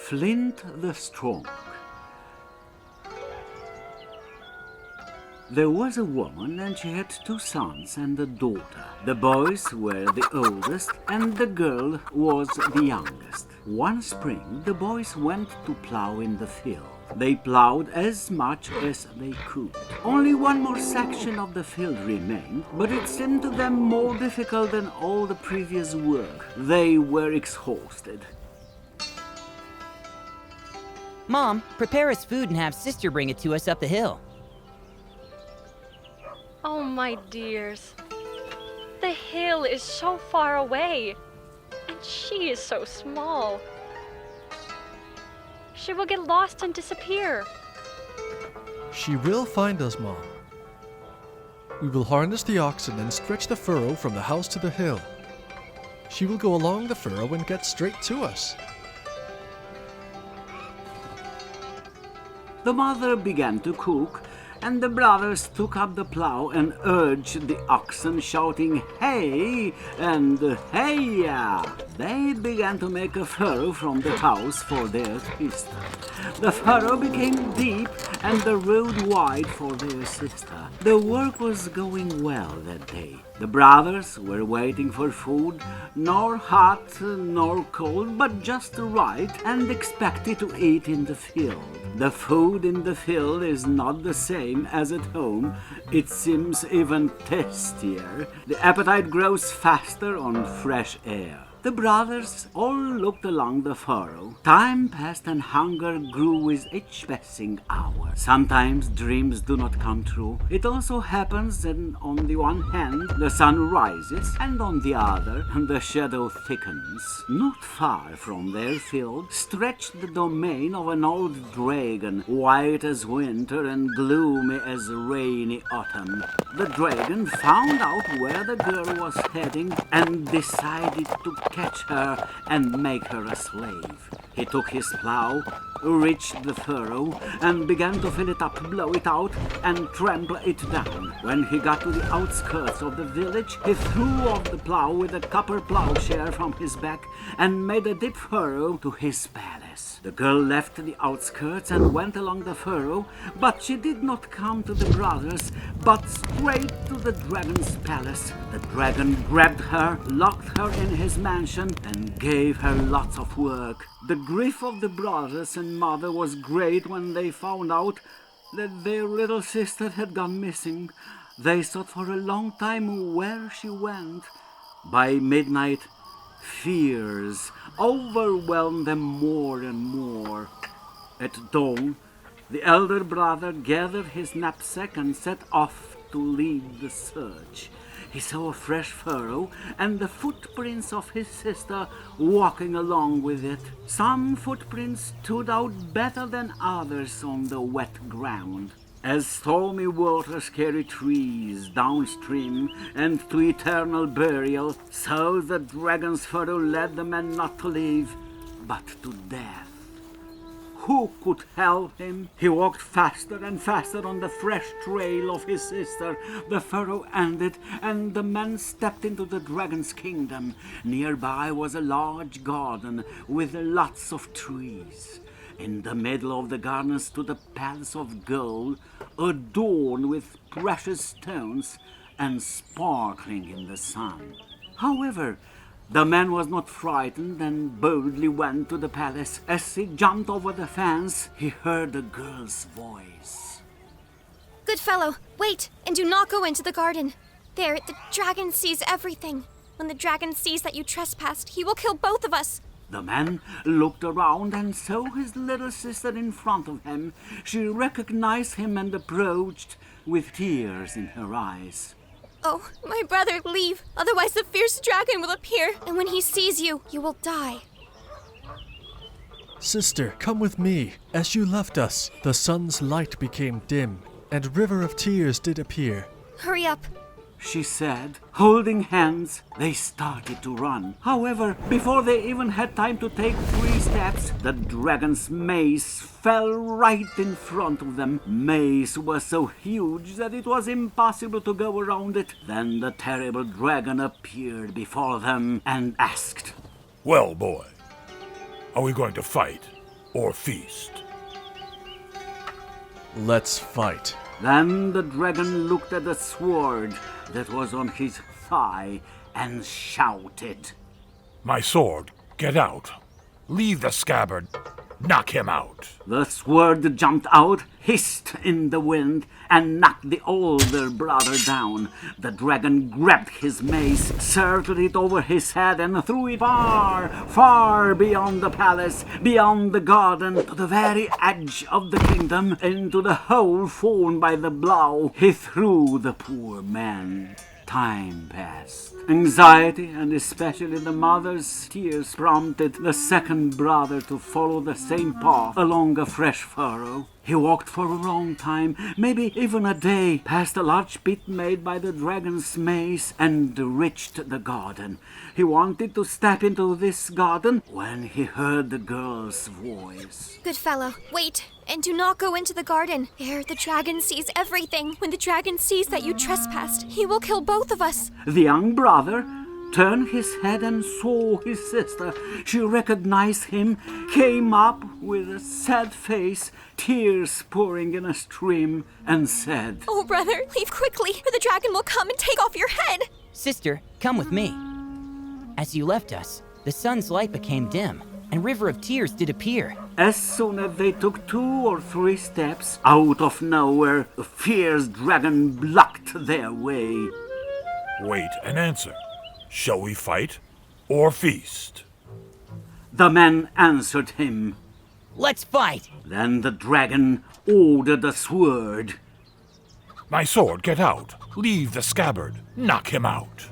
Flint the Strong. There was a woman, and she had 2 sons and a daughter. The boys were the oldest, and the girl was the youngest. One spring, the boys went to plow in the field. They plowed as much as they could. Only one more section of the field remained, but it seemed to them more difficult than all the previous work. They were exhausted. Mom, prepare us food and have Sister bring it to us up the hill. Oh, my dears. The hill is so far away, and she is so small. She will get lost and disappear. She will find us, Mom. We will harness the oxen and stretch the furrow from the house to the hill. She will go along the furrow and get straight to us. The mother began to cook, and the brothers took up the plow and urged the oxen, shouting, "Hey!" and "Hey-ya!" They began to make a furrow from the house for their sister. The furrow became deep and the road wide for their sister. The work was going well that day. The brothers were waiting for food, nor hot nor cold, but just right, and expected to eat in the field. The food in the field is not the same as at home. It seems even tastier. The appetite grows faster on fresh air. The brothers all looked along the furrow. Time passed and hunger grew with each passing hour. Sometimes dreams do not come true. It also happens that on the one hand the sun rises and on the other the shadow thickens. Not far from their field stretched the domain of an old dragon, white as winter and gloomy as rainy autumn. The dragon found out where the girl was heading and decided to catch her and make her a slave. He took his plow, reached the furrow, and began to fill it up, blow it out, and trample it down. When he got to the outskirts of the village, he threw off the plow with a copper plowshare from his back and made a deep furrow to his palace. The girl left the outskirts and went along the furrow, but she did not come to the brothers, but straight to the dragon's palace. The dragon grabbed her, locked her in his mansion, and gave her lots of work. The grief of the brothers and mother was great when they found out that their little sister had gone missing. They sought for a long time where she went. By midnight, fears overwhelmed them more and more. At dawn, the elder brother gathered his knapsack and set off to lead the search. He saw a fresh furrow and the footprints of his sister walking along with it. Some footprints stood out better than others on the wet ground. As stormy waters carry trees downstream and to eternal burial, so the dragon's furrow led the man not to live, but to death. Who could help him? He walked faster and faster on the fresh trail of his sister. The furrow ended, and the man stepped into the dragon's kingdom. Nearby was a large garden with lots of trees. In the middle of the garden stood a palace of gold, adorned with precious stones and sparkling in the sun. However, the man was not frightened and boldly went to the palace. As he jumped over the fence, he heard a girl's voice. Good fellow, wait, and do not go into the garden. There, the dragon sees everything. When the dragon sees that you trespassed, he will kill both of us. The man looked around and saw his little sister in front of him. She recognized him and approached with tears in her eyes. Oh, my brother, leave. Otherwise the fierce dragon will appear, and when he sees you, you will die. Sister, come with me. As you left us, the sun's light became dim, and a river of tears did appear. Hurry up. She said. Holding hands, they started to run. However, before they even had time to take 3 steps, the dragon's mace fell right in front of them. Mace was so huge that it was impossible to go around it. Then the terrible dragon appeared before them and asked, "Well, boy, are we going to fight?" or feast? Let's fight. Then the dragon looked at the sword that was on his thigh and shouted, My sword, get out. Leave the scabbard. Knock him out. The sword jumped out, hissed in the wind, and knocked the older brother down. The dragon grabbed his mace, circled it over his head, and threw it far, far beyond the palace, beyond the garden, to the very edge of the kingdom, into the hole formed by the blow he threw the poor man. Time passed. Anxiety, and especially the mother's tears, prompted the second brother to follow the same path along a fresh furrow. He walked for a long time, maybe even a day, past a large pit made by the dragon's mace, and reached the garden. He wanted to step into this garden when he heard the girl's voice. Good fellow, wait, and do not go into the garden. There, the dragon sees everything. When the dragon sees that you trespassed, he will kill both of us. The young brother turned his head and saw his sister. She recognized him, came up with a sad face, tears pouring in a stream, and said, Oh, brother, leave quickly, or the dragon will come and take off your head. Sister, come with me. As you left us, the sun's light became dim, and River of Tears did appear. As soon as they took 2 or 3 steps, out of nowhere, a fierce dragon blocked their way. Wait and answer. Shall we fight or feast? The man answered him. Let's fight! Then the dragon ordered the sword. My sword, get out. Leave the scabbard. Knock him out.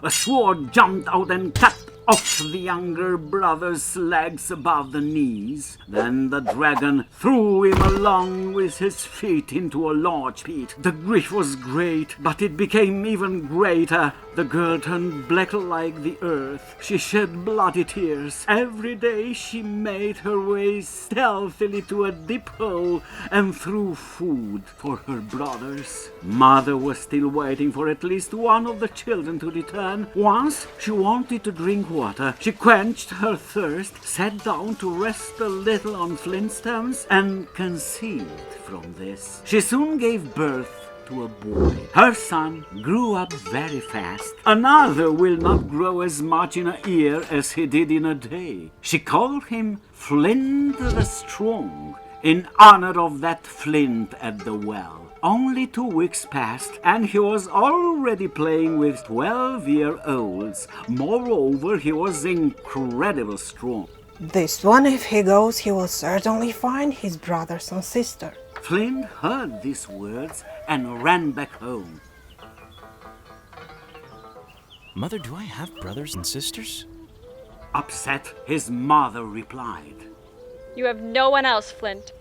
A sword jumped out and cut off the younger brother's legs above the knees. Then the dragon threw him along with his feet into a large pit. The grief was great, but it became even greater. The girl turned black like the earth. She shed bloody tears. Every day she made her way stealthily to a deep hole and threw food for her brothers. Mother was still waiting for at least one of the children to return. Once she wanted to drink water. She quenched her thirst, sat down to rest a little on flintstones, and conceived from this. She soon gave birth to a boy. Her son grew up very fast. Another will not grow as much in a year as he did in a day. She called him Flint the Strong, in honor of that flint at the well. Only 2 weeks passed, and he was already playing with 12-year-olds. Moreover, he was incredibly strong. This one, if he goes, he will certainly find his brothers and sister. Flint heard these words and ran back home. Mother, do I have brothers and sisters? Upset, his mother replied, You have no one else, Flint.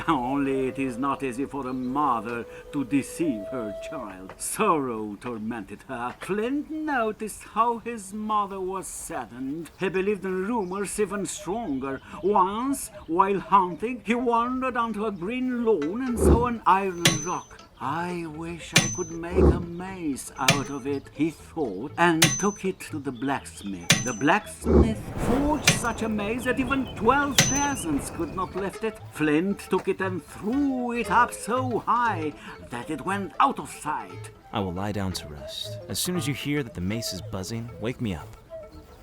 Only it is not easy for a mother to deceive her child. Sorrow tormented her. Flint noticed how his mother was saddened. He believed in rumors even stronger. Once, while hunting, he wandered onto a green lawn and saw an iron rock. I wish I could make a mace out of it, he thought, and took it to the blacksmith. The blacksmith forged such a mace that even 12 peasants could not lift it. Flint took it and threw it up so high that it went out of sight. I will lie down to rest. As soon as you hear that the mace is buzzing, wake me up.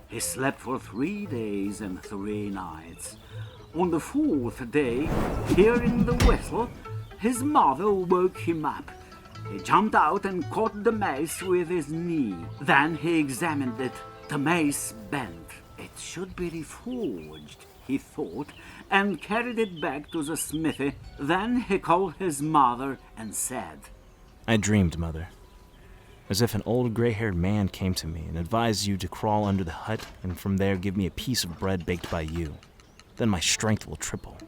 He slept for 3 days and 3 nights. On the 4th day, hearing the whistle, his mother woke him up. He jumped out and caught the mace with his knee. Then he examined it. The mace bent. It should be reforged, he thought, and carried it back to the smithy. Then he called his mother and said, I dreamed, Mother. As if an old gray-haired man came to me and advised you to crawl under the hut and from there give me a piece of bread baked by you. Then my strength will triple.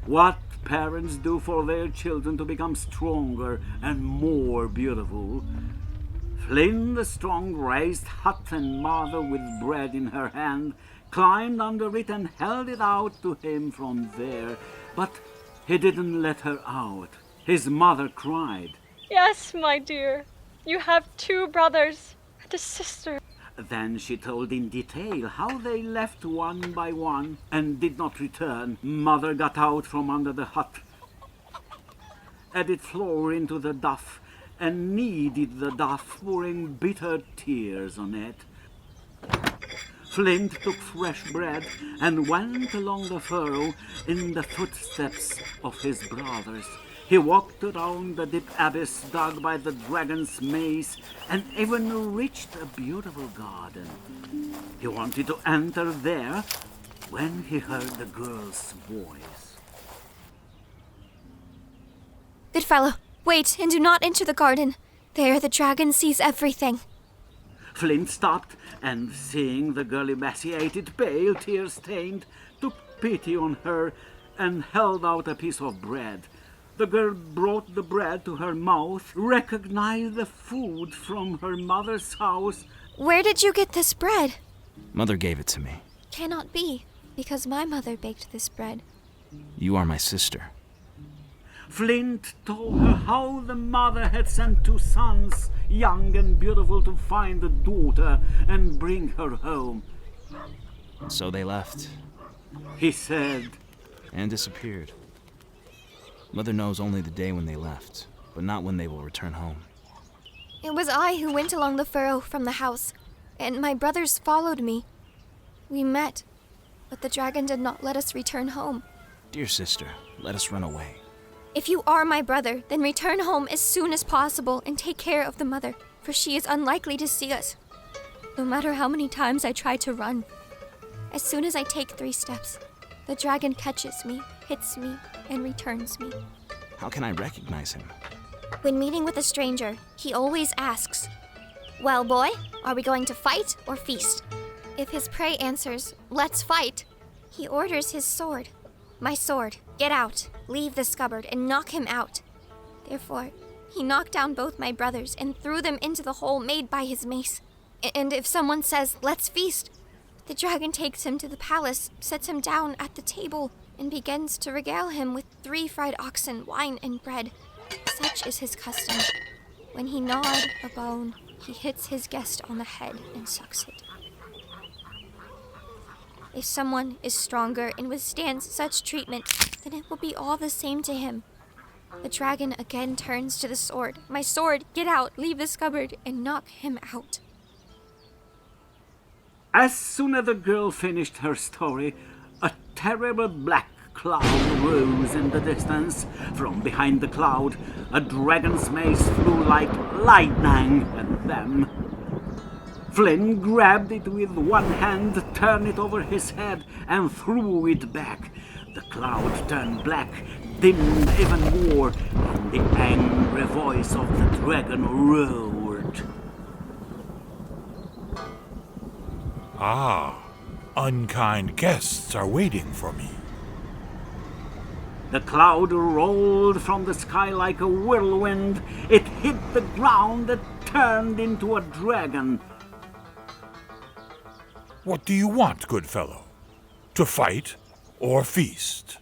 What parents do for their children to become stronger and more beautiful. Flint the Strong raised hut and mother with bread in her hand, climbed under it and held it out to him from there, but he didn't let her out. His mother cried, Yes, my dear. You have 2 brothers and a sister. Then she told in detail how they left one by one and did not return. Mother got out from under the hut, added flour into the duff, and kneaded the duff, pouring bitter tears on it. Flint took fresh bread and went along the furrow in the footsteps of his brothers. He walked around the deep abyss dug by the dragon's maze and even reached a beautiful garden. He wanted to enter there when he heard the girl's voice. Good fellow, wait and do not enter the garden. There the dragon sees everything. Flint stopped and, seeing the girl emaciated, pale, tear-stained, took pity on her and held out a piece of bread. The girl brought the bread to her mouth, recognized the food from her mother's house. Where did you get this bread? Mother gave it to me. Cannot be, because my mother baked this bread. You are my sister. Flint told her how the mother had sent 2 sons, young and beautiful, to find a daughter and bring her home. So they left. He said, And disappeared. Mother knows only the day when they left, but not when they will return home. It was I who went along the furrow from the house, and my brothers followed me. We met, but the dragon did not let us return home. Dear sister, let us run away. If you are my brother, then return home as soon as possible and take care of the mother, for she is unlikely to see us, no matter how many times I try to run. As soon as I take 3 steps, the dragon catches me, hits me, and returns me. How can I recognize him? When meeting with a stranger, he always asks, "Well, boy, are we going to fight or feast?" If his prey answers, "Let's fight," he orders his sword. "My sword, get out, leave the scabbard, and knock him out." Therefore, he knocked down both my brothers and threw them into the hole made by his mace. And if someone says, "Let's feast," the dragon takes him to the palace, sets him down at the table, and begins to regale him with 3 fried oxen, wine, and bread. Such is his custom. When he gnawed a bone, he hits his guest on the head and sucks it. If someone is stronger and withstands such treatment, then it will be all the same to him. The dragon again turns to the sword. "My sword, get out, leave the scabbard, and knock him out." As soon as the girl finished her story, a terrible black cloud rose in the distance. From behind the cloud, a dragon's mace flew like lightning at them. Flynn grabbed it with one hand, turned it over his head, and threw it back. The cloud turned black, dimmed even more, and the angry voice of the dragon roared. Ah, unkind guests are waiting for me. The cloud rolled from the sky like a whirlwind. It hit the ground and turned into a dragon. What do you want, good fellow? To fight or feast?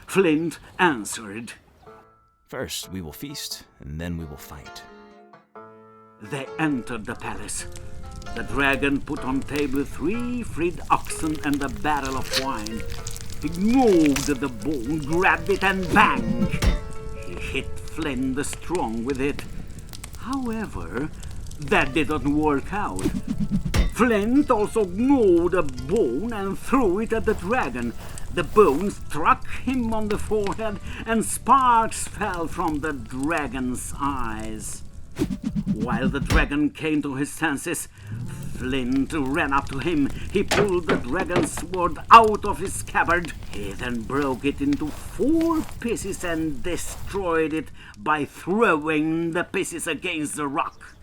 Flint answered. First we will feast, and then we will fight. They entered the palace. The dragon put on table 3 freed oxen and a barrel of wine. He gnawed the bone, grabbed it, and bang! He hit Flint the Strong with it. However, that did not work out. Flint also gnawed a bone and threw it at the dragon. The bone struck him on the forehead, and sparks fell from the dragon's eyes. While the dragon came to his senses, Flint ran up to him. He pulled the dragon's sword out of his scabbard. He then broke it into 4 pieces and destroyed it by throwing the pieces against the rock.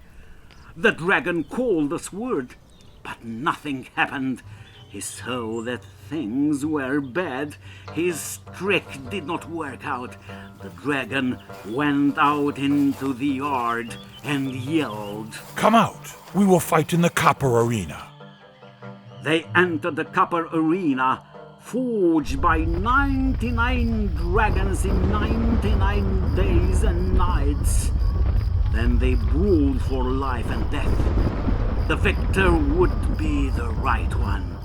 The dragon called the sword, but nothing happened. He saw that things were bad. His trick did not work out. The dragon went out into the yard and yelled, Come out! We will fight in the copper arena. They entered the copper arena, forged by 99 dragons in 99 days and nights. Then they brawled for life and death. The victor would be the right one.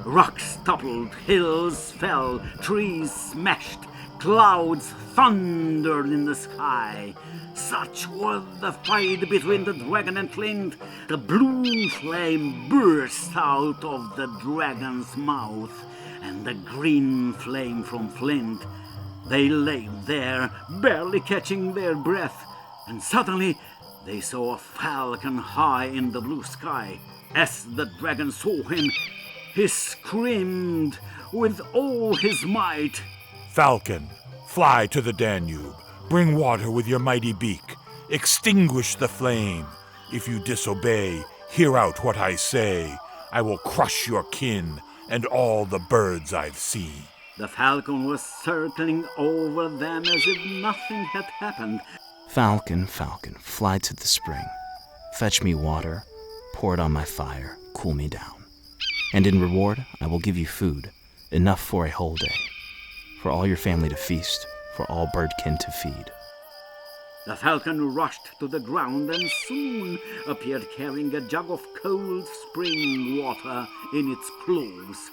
Rocks toppled, hills fell, trees smashed, clouds thundered in the sky. Such was the fight between the dragon and Flint. The blue flame burst out of the dragon's mouth, and the green flame from Flint. They lay there, barely catching their breath, and suddenly they saw a falcon high in the blue sky. As the dragon saw him, he screamed with all his might. Falcon, fly to the Danube. Bring water with your mighty beak. Extinguish the flame. If you disobey, hear out what I say. I will crush your kin and all the birds I've seen. The falcon was circling over them as if nothing had happened. Falcon, falcon, fly to the spring. Fetch me water, pour it on my fire, cool me down. And in reward, I will give you food, enough for a whole day. For all your family to feast, for all birdkin to feed. The falcon rushed to the ground and soon appeared carrying a jug of cold spring water in its claws.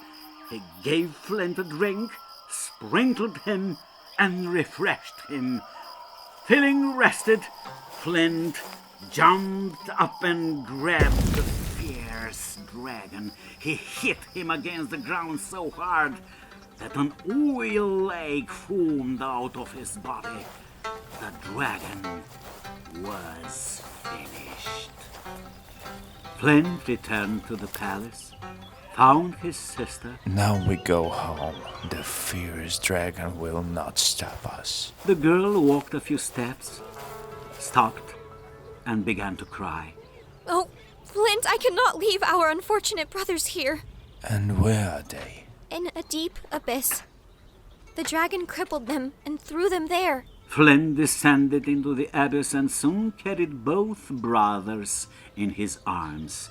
He gave Flint a drink, sprinkled him, and refreshed him. Feeling rested, Flint jumped up and grabbed the fierce dragon. He hit him against the ground so hard that an oil lake formed out of his body. The dragon was finished. Flint returned to the palace, found his sister. Now we go home. The fierce dragon will not stop us. The girl walked a few steps, stopped, and began to cry. Oh, Flint, I cannot leave our unfortunate brothers here. And where are they? In a deep abyss. The dragon crippled them and threw them there. Flint descended into the abyss and soon carried both brothers in his arms.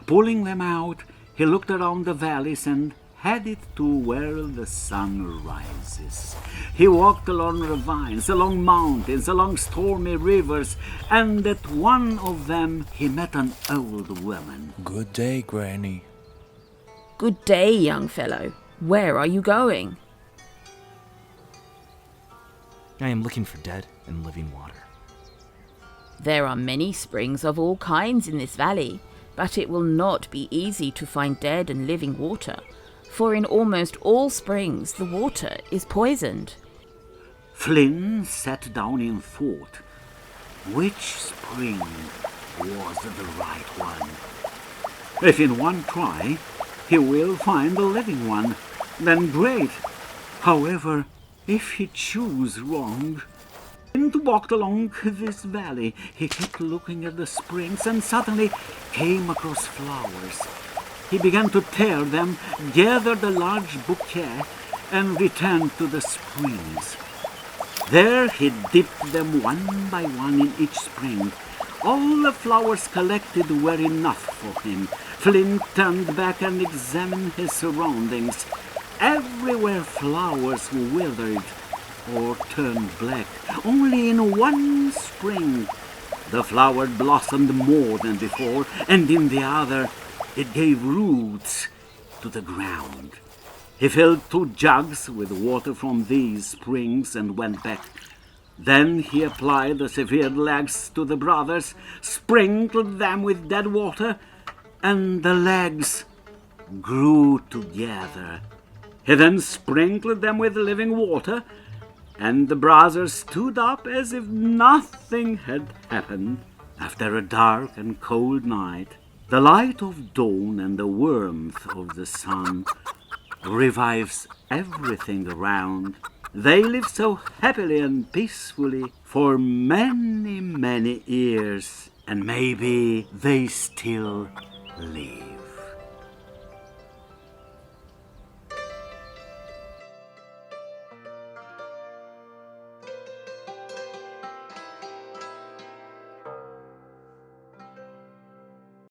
Pulling them out, he looked around the valleys and headed to where the sun rises. He walked along ravines, along mountains, along stormy rivers, and at one of them he met an old woman. Good day, Granny. Good day, young fellow. Where are you going? I am looking for dead and living water. There are many springs of all kinds in this valley, but it will not be easy to find dead and living water, for in almost all springs the water is poisoned. Flynn sat down in thought. Which spring was the right one? If in one try he will find the living one, then great. However, if he choose wrong... Flint walked along this valley. He kept looking at the springs and suddenly came across flowers. He began to tear them, gathered a large bouquet, and returned to the springs. There he dipped them one by one in each spring. All the flowers collected were enough for him. Flint turned back and examined his surroundings. Everywhere flowers withered or turned black. Only in one spring the flower blossomed more than before, and in the other it gave roots to the ground. He filled 2 jugs with water from these springs and went back. Then he applied the severed legs to the brothers, sprinkled them with dead water, and the legs grew together. He then sprinkled them with living water, and the brothers stood up as if nothing had happened. After a dark and cold night, the light of dawn and the warmth of the sun revives everything around. They lived so happily and peacefully for many, many years, and maybe they still live.